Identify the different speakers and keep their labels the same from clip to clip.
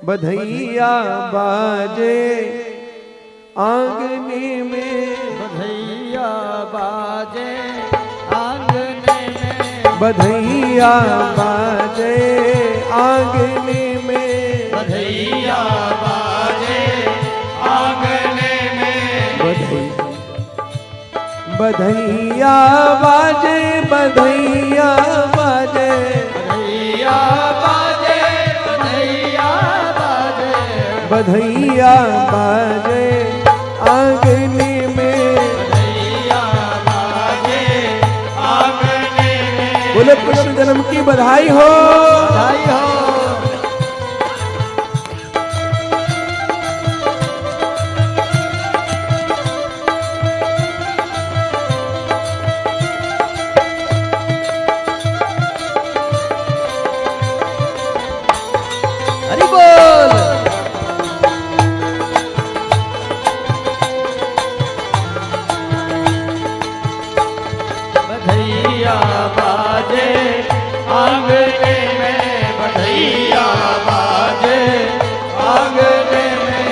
Speaker 1: बधैया बाजे आंगने में,
Speaker 2: बधैया बाजे आंगने में,
Speaker 1: बधैया बाजे आंगने में,
Speaker 2: बधैया बाजे आंगने में,
Speaker 1: बधैया बाजे, बधैया बाजे,
Speaker 2: बधैया बाजे, बधैया बाजे,
Speaker 1: बधैया बाजे आंगने में,
Speaker 2: बधैया बाजे आंगने में।
Speaker 1: बोले कृष्ण जन्म की बधाई हो,
Speaker 2: बधाई हो। हरि बोल। बधैया बाजे आंगने में, बधैया बाजे आंगने में।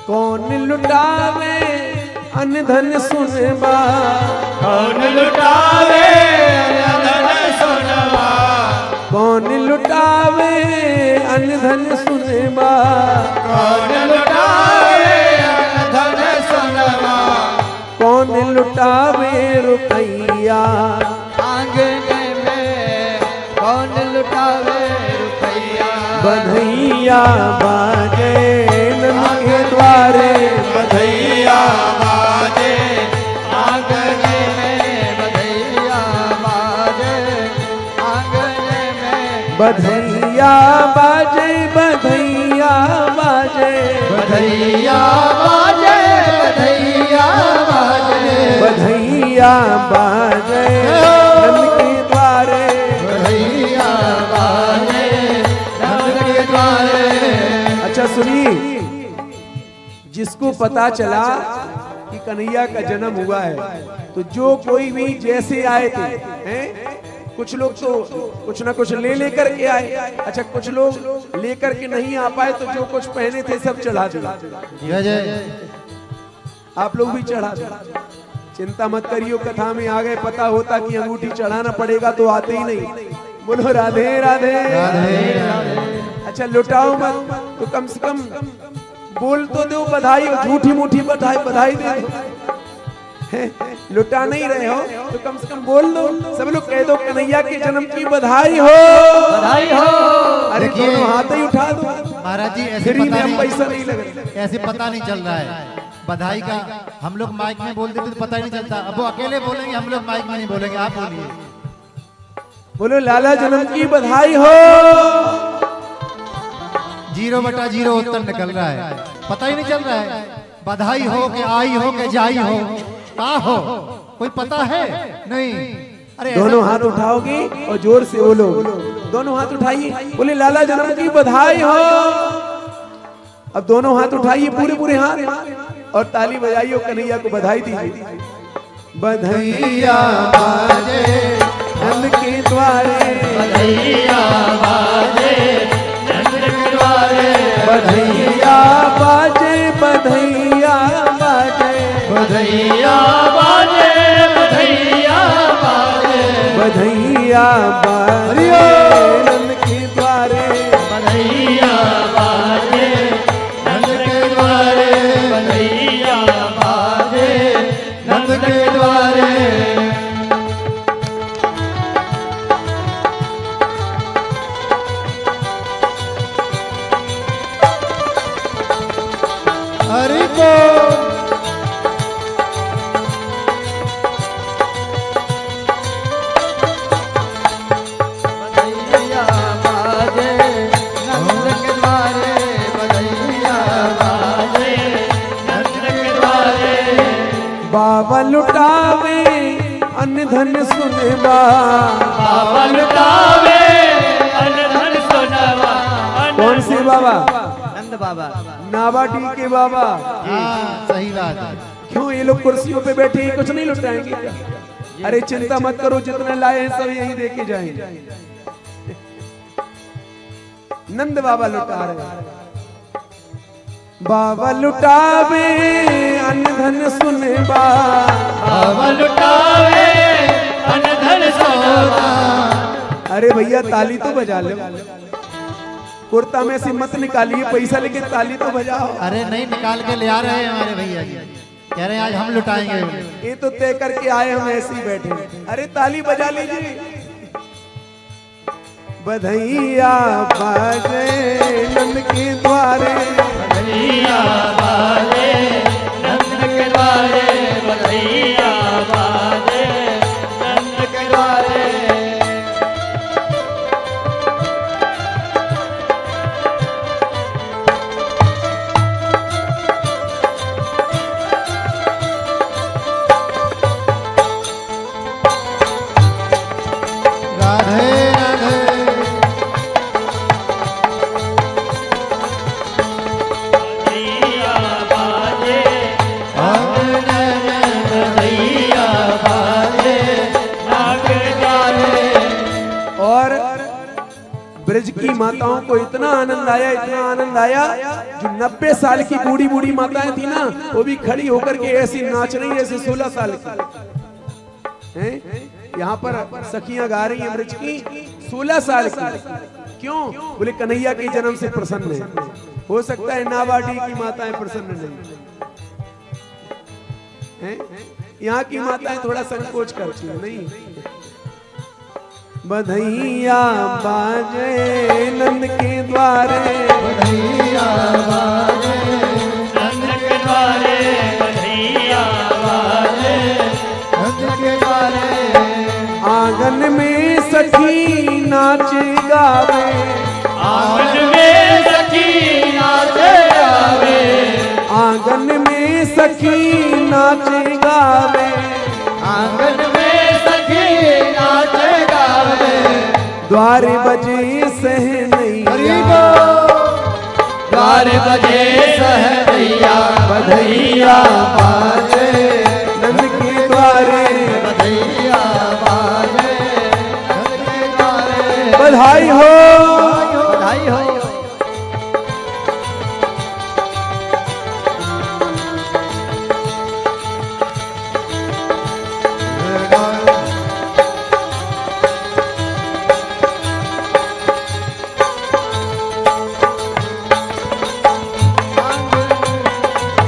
Speaker 1: कौन लुटावे अनधन सुनबा,
Speaker 2: कौन लुटावे अनधन सुनवा,
Speaker 1: कौन लुटावे अनधन सुनबा,
Speaker 2: कौन लुटावे अनधन सुनवा,
Speaker 1: कौन लुटावे रुपैया,
Speaker 2: आंगने में कौन लुटावे रुपैया।
Speaker 1: बधैया बाजे नंद के द्वारे,
Speaker 2: बधैया बाजे आंगने में, बधैया बाजे आंगने में,
Speaker 1: बधैया बाजे, बधैया बाजे,
Speaker 2: बधैया बाजे, बधैया बाजे,
Speaker 1: बधैया बाजे नंद के द्वारे,
Speaker 2: बधैया बाजे नंद के द्वारे।
Speaker 1: अच्छा सुनिए, जिसको पता चला कि कन्हैया का जन्म हुआ है, तो जो कोई भी जैसे आए थे, हैं? कुछ लोग तो कुछ ना कुछ ले लेकर के आए, अच्छा कुछ लोग लेकर के नहीं आ पाए, तो जो कुछ पहने थे सब चढ़ा दिया।
Speaker 2: जय जय।
Speaker 1: आप लोग भी चढ़ा दो, चिंता मत करियो, कथा में आ गए, पता होता कि अंगूठी चढ़ाना पड़ेगा तो आते ही नहीं। बोलो राधे राधे,
Speaker 2: राधे राधे।
Speaker 1: अच्छा लुटाओ मत, तो कम से कम बोल तो दो बधाई, झूठी मूठी बधाई बधाई दे दो। लुटा नहीं रहे हो तो कम से कम बोल दो, सब लोग कह दो कन्हैया के जन्म की बधाई हो,
Speaker 2: बधाई हो।
Speaker 1: अरे दोनों हाथ ही उठा दो
Speaker 3: महाराज जी, ऐसे
Speaker 1: फ्री
Speaker 3: पता
Speaker 1: में हम
Speaker 3: नहीं,
Speaker 1: पैसा नहीं लगा,
Speaker 3: ऐसे पता नहीं चल रहा है बधाई का। हम लोग माइक में बोल देते तो पता ही नहीं चलता। अब वो अकेले बोलेंगे, हम लोग माइक में नहीं बोलेंगे। आप बोलिए।
Speaker 1: बोलो लाला जन्म की बधाई हो।
Speaker 3: 0/0 उत्तर निकल रहा है, पता ही नहीं चल रहा है। बधाई हो के आई हो के जाई हो, का हो कोई पता है नहीं। अरे
Speaker 1: दोनों हाथ उठाओगी और जोर से बोलो, दोनों हाथ उठाइए, बोले लाला जन्म की बधाई हो। अब दोनों हाथ उठाइए, पूरे पूरे हाथ, और ताली बजाइए, कन्हैया को बधाई दीजिए। बधैया बाजे नंद के द्वारे,
Speaker 2: बधैया बाजे नंद के द्वारे,
Speaker 1: बधैया बाजे, बधैया बाजे,
Speaker 2: बधैया बाजे, बधैया बाजे,
Speaker 1: बधैया बाजे नंद के द्वारे,
Speaker 2: बधैया बाजे नंद के द्वारे, बधैया बाजे नंद के द्वारे।
Speaker 3: हरि बोल।
Speaker 2: बधैया बाजे नंद के द्वारे, बधैया बाजे नंद के द्वारे।
Speaker 1: बाबा लुटावे अनधन सुनबा,
Speaker 2: बाबा लुटावे अनधन सुनवा।
Speaker 1: कौन से बाबा?
Speaker 2: नंद बाबा,
Speaker 1: नावाडी के बाबा।
Speaker 3: हाँ, सही बात है।
Speaker 1: क्यों ये लोग कुर्सियों पे बैठे हैं, कुछ नहीं लुटाएंगे क्या? अरे चिंता मत करो, जितना लाए हैं सब यही दे के जाएंगे। नंद बाबा लुटा रहे। बाबा लुटावे अन्न धन सुने
Speaker 2: बाबा लुटावे अन्न धन सोना।
Speaker 1: अरे भैया ताली तो बजा लो, कुर्ता में से मत निकालिए पैसा लेके ताली तो बजाओ।
Speaker 3: अरे नहीं, निकाल के ले आ रहे हैं हमारे भैया जी, कह रहे हैं आज हम लुटाएंगे।
Speaker 1: ये तो तय करके आए, हम ऐसे ही बैठे। अरे ताली बजा लीजिए। बधैया बाजे नंद के द्वारे,
Speaker 2: बधैया बाजे नंद के द्वारे, बधैया बाजे नंद के द्वारे।
Speaker 3: राधे राधे।
Speaker 2: बधैया बाजे बधैया बाजे नाग द्वारे।
Speaker 1: और ब्रज की माताओं को इतना आनंद आया, इतना आनंद आया, जो 90 साल की बूढ़ी बूढ़ी माताएं थी ना, वो भी खड़ी होकर के ऐसी नाच रही जैसे 16 साल की हैं। यहाँ पर सखियां गा रही हैं ब्रज की 16 साल की। क्यों? बोले कन्हैया के जन्म से प्रसन्न है। हो सकता है नाबाडी की माताएं प्रसन्न नहीं हैं, यहाँ की माताएं थोड़ा संकोच करती है। नहीं, बधैया बाजे नंद के द्वारे,
Speaker 3: बधैया बाजे
Speaker 2: नंद के द्वारे, बधैया बाजे
Speaker 3: नंद के द्वारे।
Speaker 1: आंगन में सखी नाच गावे,
Speaker 2: आंगन में सखी नाचे गावे,
Speaker 1: आंगन में सखी नाच गावे,
Speaker 2: आंगन में सखी नाचे गावे।
Speaker 1: द्वार बजे सहनैया,
Speaker 2: द्वार बजे सहनैया,
Speaker 1: बधैया बाजे नंद के द्वारे,
Speaker 2: बधैया बाजे नंद के द्वारे।
Speaker 1: बधाई हो।
Speaker 2: बधाई हो।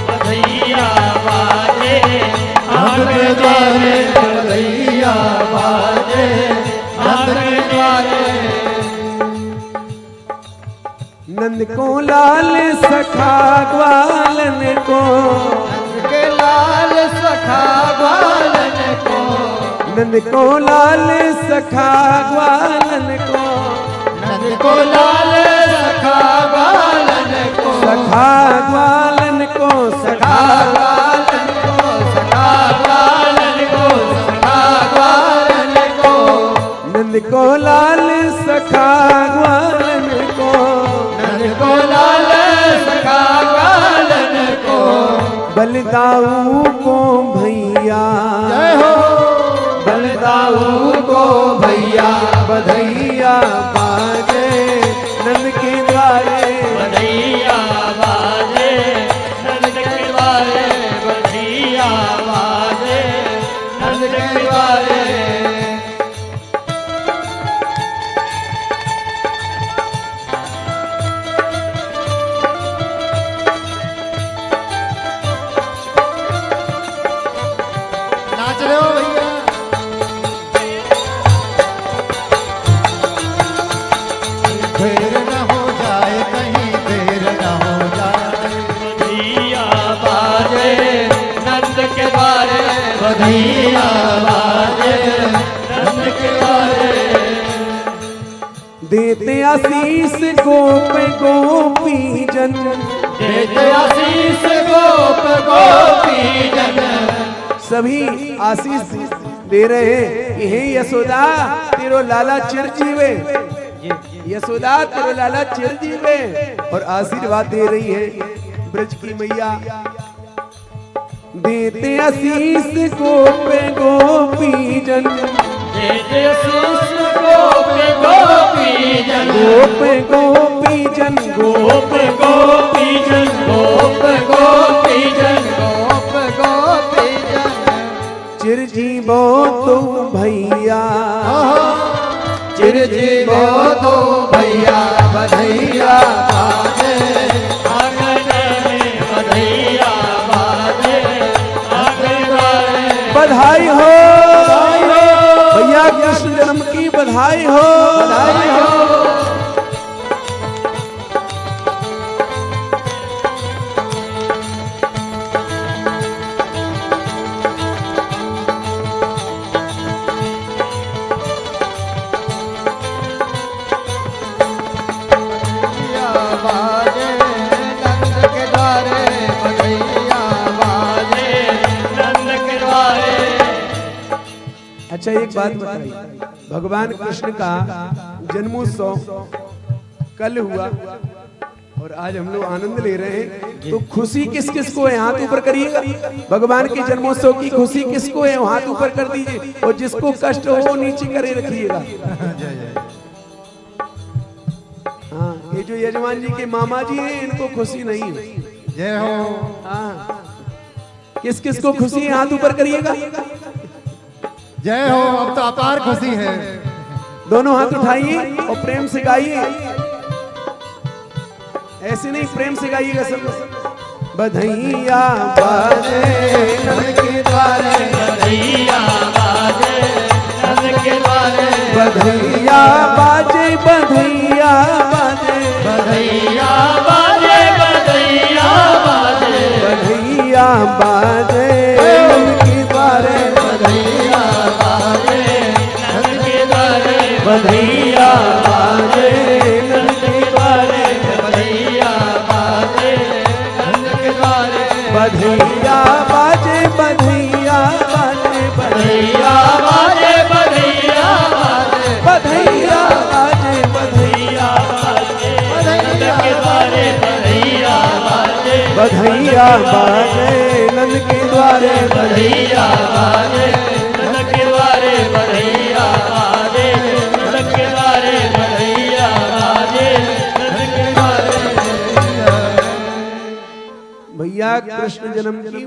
Speaker 2: बधैया बाजे आंगन के द्वारे, बधैया बाजे आंगन के द्वारे।
Speaker 1: नंद को लाल सखा ग्वालन को,
Speaker 2: नंद के लाल सखा ग्वालन को,
Speaker 1: नंद को लाल सखा ग्वालन को,
Speaker 2: नंद को लाल सखा ग्वालन को,
Speaker 1: सखा ग्वालन को,
Speaker 2: सखा ग्वालन को, सखा ग्वालन को, सखा ग्वालन को।
Speaker 1: नंद को लाल सखा ग्वालन को,
Speaker 2: नंद को लाल सखा ग्वालन को।
Speaker 1: बलदाऊ को भैया,
Speaker 2: जय हो।
Speaker 1: बलदाऊ को भैया, बधैया बाजे नंद के द्वारे,
Speaker 2: बधैया बाजे नंद के द्वारे, बधैया बाजे नंद के द्वारे।
Speaker 3: नाच रहे हो भैया। देर न हो जाए, कहीं देर न हो जाए।
Speaker 2: बधैया बाजे नंद के द्वारे, बधैया बाजे नंद के द्वारे।
Speaker 1: देते आशीष गोप गोपी जन,
Speaker 2: देते आशीष गोप गोपी जन।
Speaker 1: सभी आशीष दे रहे हैं कि हे यशोदा तेरो लाला चिरजीवे, यशोदा तेरो लाला चिरजीवे, और आशीर्वाद दे रही है ब्रज की मैया। देते आशीष गोप गोपी जन,
Speaker 2: देते आशीष गोप गोपी जन,
Speaker 1: गोप गोपी
Speaker 2: गोप गोपी जन गोप गोपी जन गोप गोपी जन
Speaker 1: चिरजीवो तो भैया
Speaker 2: चिरजीवो तो भैया बधैया बाजे आंगन में बधैया बाजे आंगन में
Speaker 1: बधाई हो भैया, कृष्ण जन्म की बधाई हो,
Speaker 2: बधाई हो। बाजे नंद के द्वारे बधैया बाजे नंद के द्वारे।
Speaker 1: अच्छा एक बात बताइए, भगवान कृष्ण का जन्मोत्सव कल हुआ और आज हम लोग आनंद ले रहे हैं, तो खुशी किस किस को है? हाथ ऊपर करिएगा। भगवान के जन्मोत्सव की खुशी किसको है? हाथ ऊपर कर दीजिए, और जिसको कष्ट हो वो नीचे करे रखिएगा। हाँ, ये जो यजमान जी के मामा जी हैं इनको खुशी नहीं है।
Speaker 3: जय हो।
Speaker 1: हाँ, किस किस को खुशी है? हाथ ऊपर करिएगा।
Speaker 3: जय हो। अब तो अपार खुशी है।
Speaker 1: दोनों हाथ उठाइए और प्रेम से गाइए। ऐसे नहीं, प्रेम से गाइएगा सब। बधैया बाजे नंद के द्वारे,
Speaker 2: बधैया बाजे नंद के द्वारे
Speaker 1: बधैया बाजे, बधैया बाजे,
Speaker 2: बधैया बाजे बधैया बाजे
Speaker 1: बधैया बाजे नंद के द्वारे,
Speaker 2: बधैया बाजे नंद के द्वारे
Speaker 1: बधैया बाजे नंद के द्वारे,
Speaker 2: बधैया बाजे नंद के द्वारे
Speaker 1: बधैया बाजे, बधैया बाजे,
Speaker 2: बधैया बाजे बधैया बाजे
Speaker 1: बधैया बाजे, बधैया
Speaker 2: बधैया बाजे नंद के द्वारे बधैया बाजे
Speaker 1: बधैया बाजे नंद के द्वारे,
Speaker 2: बधैया बाजे नंद के द्वारे बधैया बाजे नंद के द्वारे बधैया बाजे नंद के द्वारे।
Speaker 1: भैया कृष्ण जन्म की